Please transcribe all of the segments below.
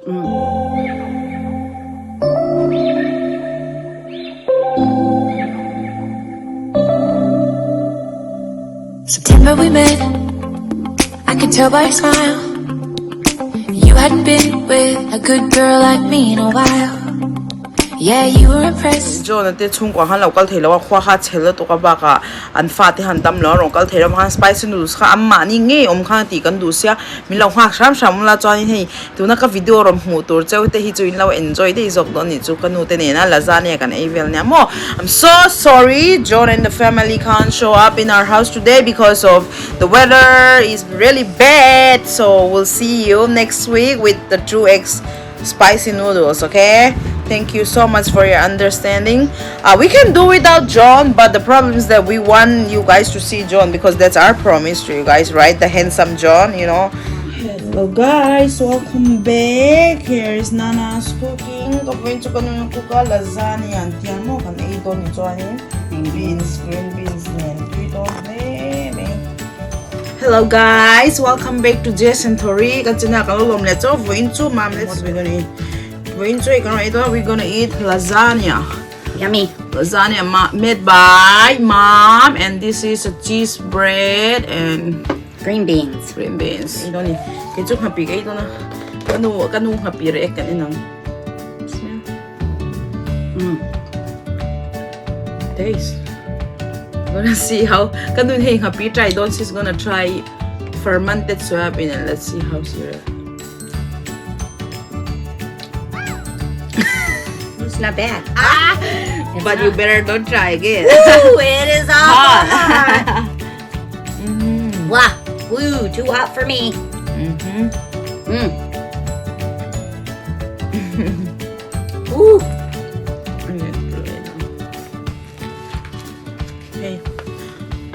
September we met, I could tell by your smile. You hadn't been with a good girl like me in a while. Yeah, you were impressed. John at the chung han local tailor, Quaha Taylor to Kabaka, and Fatty Handam local tailor han spicy noodles, Mani, Omkanti, Gandusia, Milo Sham Shamula Johnny, do not a video of motor, so the hit in law enjoy days of Donny Zukanutena, lasagna, and Avil Namo. I'm so sorry, John and the family can't show up in our house today because of the weather is really bad. So we'll see you next week with the 2x spicy noodles, okay? Thank you so much for your understanding. We can do without John, but the problem is that we want you guys to see John because that's our promise to you guys, right? The handsome John, you know. Hello guys, welcome back. Here is Nana's cooking. Going to cook lasagna and thiam. Can eat on beans, green beans, and hello guys, welcome back to Jess and Tori. Let's we're gonna eat. We're gonna eat lasagna. Yummy. Lasagna made by mom, and this is a cheese bread and green beans. Green beans. Ito ni. Kaya happy kayo na. Kanong happy react kan inang. Smell. Taste. Gonna see how kanong happy try. Don she's gonna try fermented soybean, and let's see how she react. It's not bad. But you better don't try again. Ooh, it is hot. Wow. Woo, too hot for me. Ooh. Hey.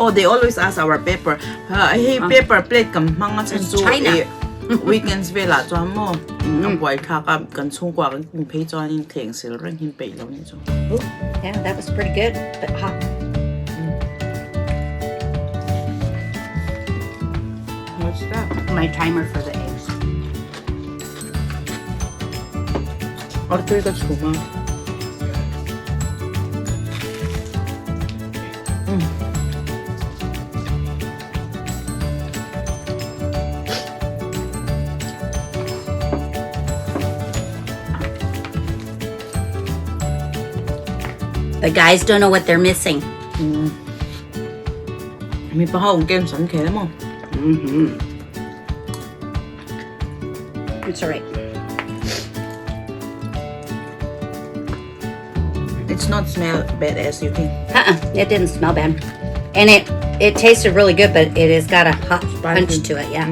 Oh, they always ask our paper. Hey, paper plate kam mga sa China. Weekends vela cho mo. Ang boy ka kan chung kwa kan pay cho in theng sil ren hin pay lo ni cho. Ooh, yeah, that was pretty good, but hot. What's that? My timer for the eggs. Orto ito chuma. The guys don't know what they're missing. Mi pa hong kem san khe mo. It's alright. It's not smell bad as you think. It didn't smell bad, and it tasted really good, but it has got a hot punch to it. Yeah.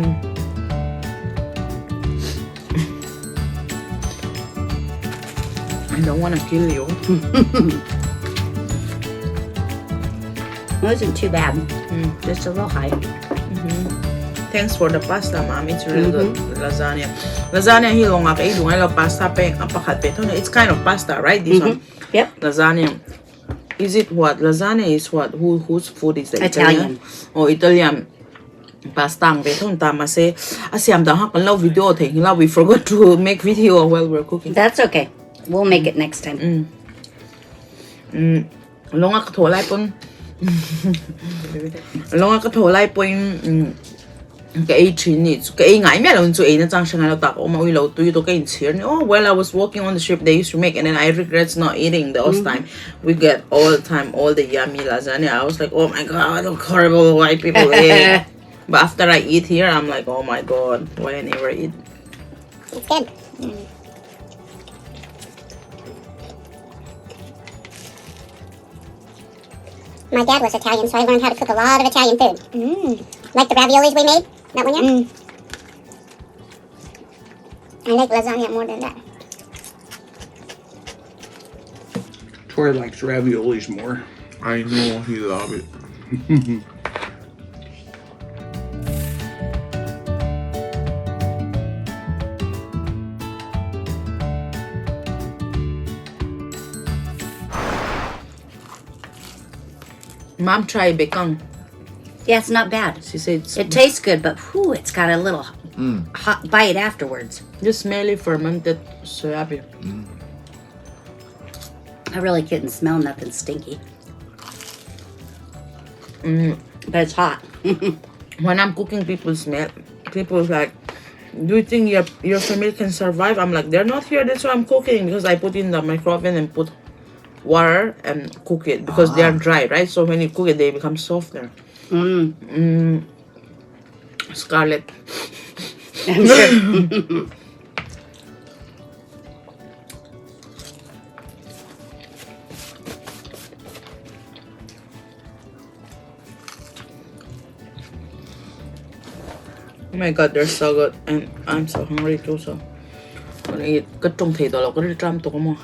I don't want to kill you. It wasn't too bad. Just a little high. Thanks for the pasta, mom. It's really good. Lasagna. Lasagna hi long ak dung I love pasta pe apakat pe. It's kind of pasta, right? This one. Yep. Lasagna. Is it what? Lasagna is what? Whose food is that? Italian. Oh, Italian. Pasta ang beton tama se. Asiam da ha kan lau video thei la we forgot to make video while we're cooking. That's okay. We'll make it next time. Long ak tho lai pon. Long ak tho lai pon cái Chinese cái ngai mẹ lần chú ấy nó trang sang nó tạc ông mà lâu tôi cái chiên. Oh well, I was working on the ship they used to make, and then I regret not eating those time. We get all the time all the yummy lasagna. I was like, oh my god, look horrible white people eat. But after I eat here, I'm like, oh my god, why I never eat. It's good. My dad was Italian, so I learned how to cook a lot of Italian food. Like the raviolis we made, that one, yeah? I like lasagna more than that. Troy likes raviolis more. I know he love it. Mom, try Bekang. Yeah, it's not bad. She said It tastes good, but whew, it's got a little hot bite afterwards. Just smelly fermented soybean. I really couldn't smell nothing stinky. But it's hot. When I'm cooking, people like, do you think your family can survive? I'm like, they're not here, that's why I'm cooking, because I put in the microwave and put water and cook it, because they are dry, right? So when you cook it, they become softer. Scarlett. I'm sure. Oh my god, they're so good, and I'm so hungry too. So I'm gonna eat. Cái trong thịt đó là cái trăm tôi có mua.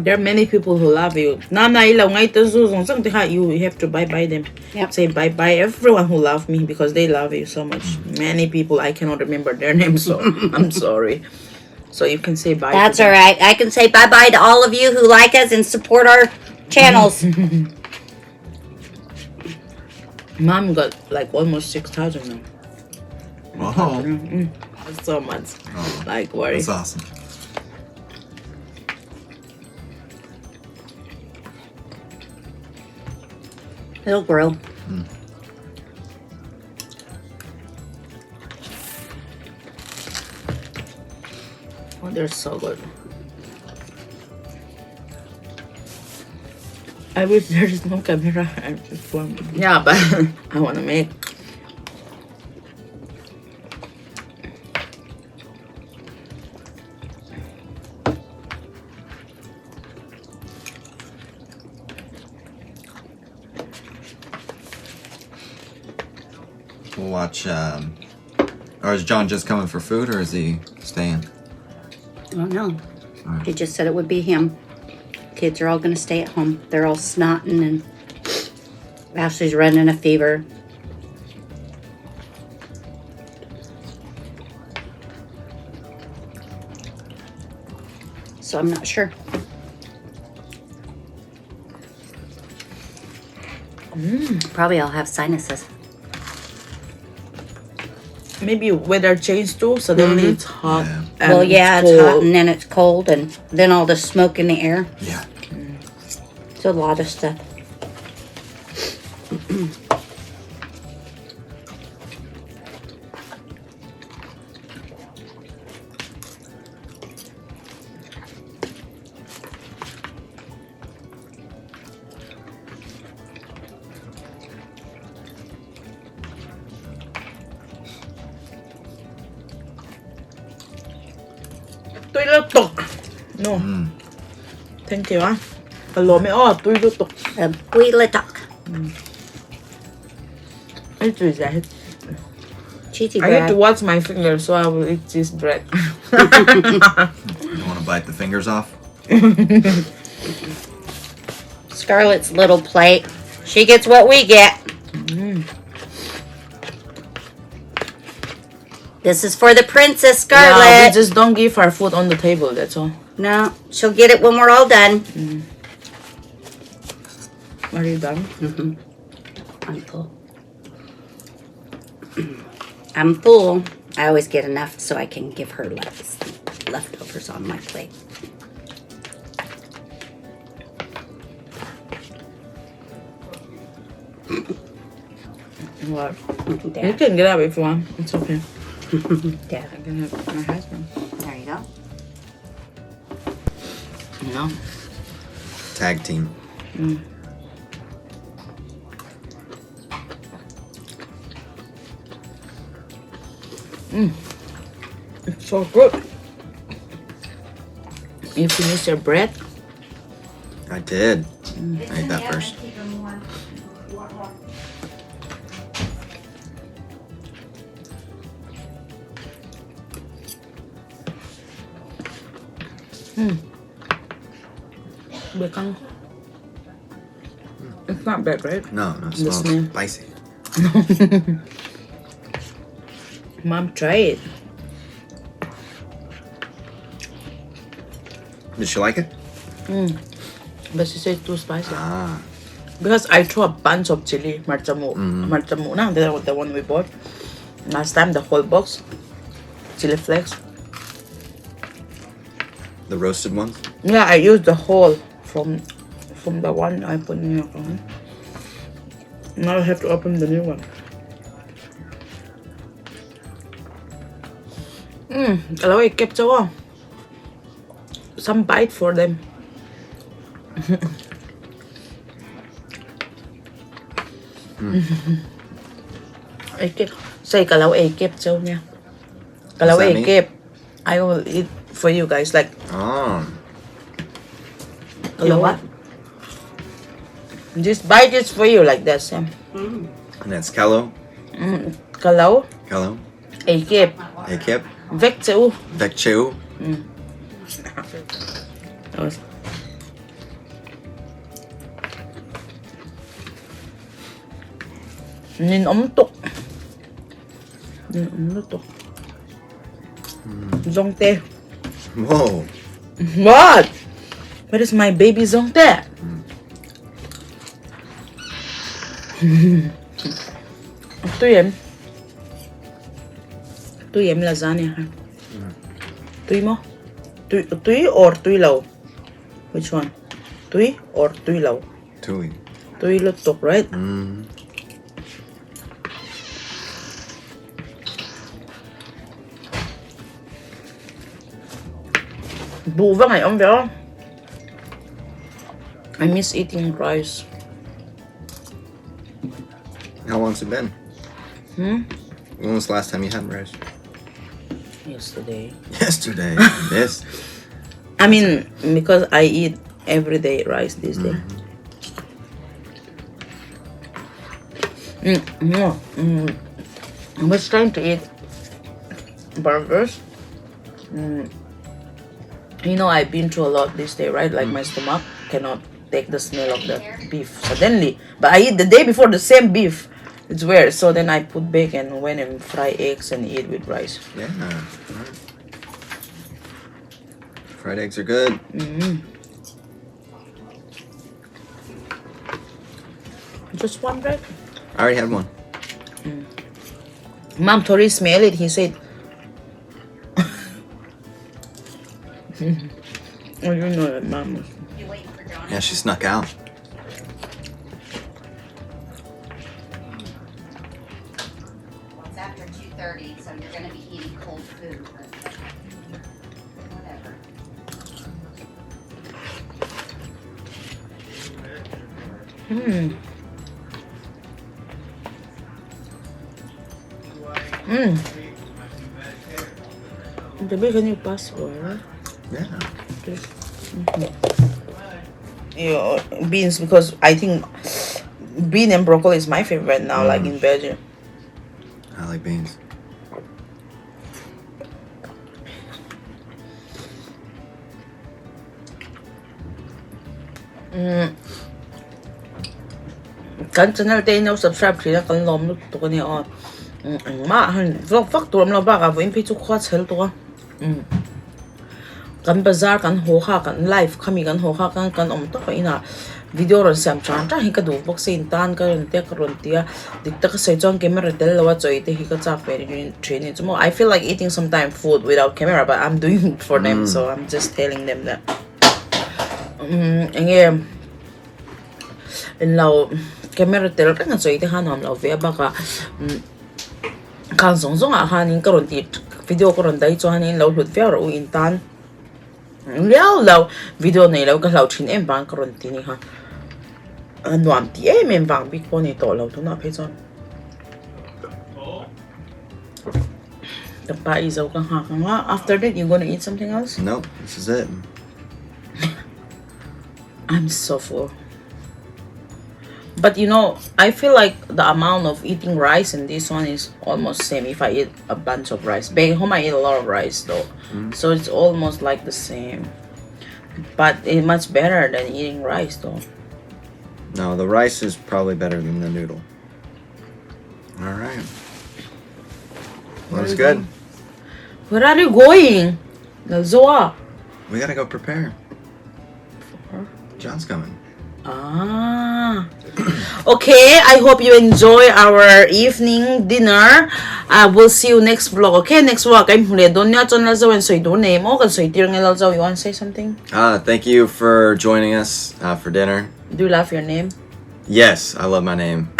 There are many people who love you. You have to bye them. Yep. Say bye everyone who love me, because they love you so much. Many people, I cannot remember their names, so I'm sorry. So you can say bye. That's all right. I can say bye-bye to all of you who like us and support our channels. Mom got like almost 6,000 now. Wow. That's so much. Oh, Like worry. that's awesome. It'll grow. Oh, they're so good. I wish there is no camera. I just want. Yeah, but I want to make. We'll watch. Or is John just coming for food, or is he staying? I don't know. He just said it would be him. Kids are all going to stay at home. They're all snotting, and Ashley's running a fever. So I'm not sure. Probably I'll have sinuses. Maybe weather change too. Suddenly it's hot. Yeah. And Well, yeah, it's cold. hot, and then it's cold, and then all the smoke in the air. Yeah. It's a lot of stuff. Tôi nó tục. No. Thank you, ah. Hello, me. Oh, tôi nó tục. Quy lê tắc. It's that. Cheesy I need to bread. watch my fingers, so I will eat this bread. You want to bite the fingers off? Scarlett's little plate. She gets what we get. This is for the princess, Yeah, Scarlett. we just don't give our food on the table, that's all. No, she'll get it when we're all done. Are you done? I'm full. I'm full. I always get enough so I can give her leftovers on my plate. What? You There. can get up if you want. It's okay. There. I can have my husband. There you go. No. Tag team. It's so good. You finish your bread? I did. I ate that first. Bekang. It's not bad, right? No, it The smells smell. spicy. Mom, try it. Did she like it? But she said too spicy. Ah. Because I threw a bunch of chili, marchamu, na, the one we bought last time, the whole box, chili flakes. The roasted ones? Yeah, I used the whole from the one I put in your oven. Now I have to open the new one. Kalau I kept some bite for them. I kept say kalau I kept so nha. Kalau What's that I mean? kept, I will eat for you guys like. Oh. Kalau what? This bite is for you like that, Sam. And that's Kello? Kalau Kello? I kept, Akip? vec chữ. Vecchio? Nhìn ống tục. Nhìn ống tục. Dong tê. Whoa. What? Where is my baby dong tê? Tui em lasagna ha. Tui mo? Tui or tui lau? Which one? Tui or tui lau? Tui. Tui lutok, right? Bù vào ngày ông véo. I miss eating rice. How long's it been? When was the last time you had rice? Yesterday. Yesterday. Yes. I mean, because I eat everyday rice this day. No. I was trying to eat burgers. You know, I've been through a lot this day, right? Like my stomach cannot take the smell of the beef suddenly. But I eat the day before the same beef. It's weird. So then I put bacon, went and fry eggs and eat with rice. Yeah. Right. Fried eggs are good. Just one, right? I already had one. Mom, Tori smell it. He said, oh, you know that Mom was. You waiting for John? Yeah, she snuck out. Well, it's after 2:30, so you're going to be eating cold food. But whatever. The bacon you pass for, right? Yeah. Beans, because I think bean and broccoli is my favorite now, like in Belgium. I like beans. Kan channel tayo na subscribe kaya kan lom lu to ni on. Ma han vlog fak to la ba ka vo in pi chu khwa chhel to. Kan bazar kan ho kha kan live khami kan ho kha kan om to ina video ron sam chan ta hi ka du box in tan ka ron te ka ron tia dik ta ka sai chong camera tel lawa choi te hi ka cha pe ni training mo. I feel like eating sometime food without camera, but I'm doing it for them, so I'm just telling them that. Again, in law camera tel ka choi te han hom law ve ba ka kan song song a han in ka ron ti video ko ron dai cho han in law hlut ve ro in tan Lao video này lâu cái lâu chín em bang cái run tini ha nuam ti em bang big pony to lâu thôi na phải chọn the pie is okay ha after that you gonna eat something else? Nope, this is it. I'm so full. But you know, I feel like the amount of eating rice in this one is almost same if I eat a bunch of rice. Back home I eat a lot of rice though. So it's almost like the same. But it's much better than eating rice though. No, the rice is probably better than the noodle. All right. Well, it's good. Where are you going? Zoa. We gotta go prepare. John's coming. Ah. Okay, I hope you enjoy our evening dinner. We'll see you next vlog. Okay, next vlog. I'm Don and so you name. You want to say something? Thank you for joining us for dinner. Do you love your name? Yes, I love my name.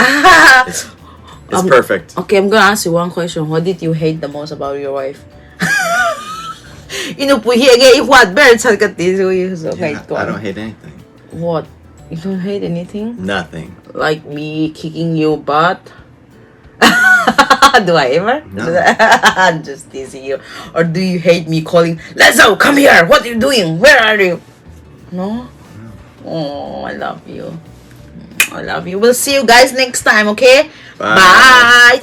It's perfect. Okay, I'm gonna ask you one question. What did you hate the most about your wife? Yeah, I don't hate anything. What? You don't hate anything? Nothing. Like me kicking your butt? Do I ever? No. I'm just teasing you. Or do you hate me calling, Lezo, come here! What are you doing? Where are you? No? Oh, I love you. I love you. We'll see you guys next time, okay? Bye. Bye.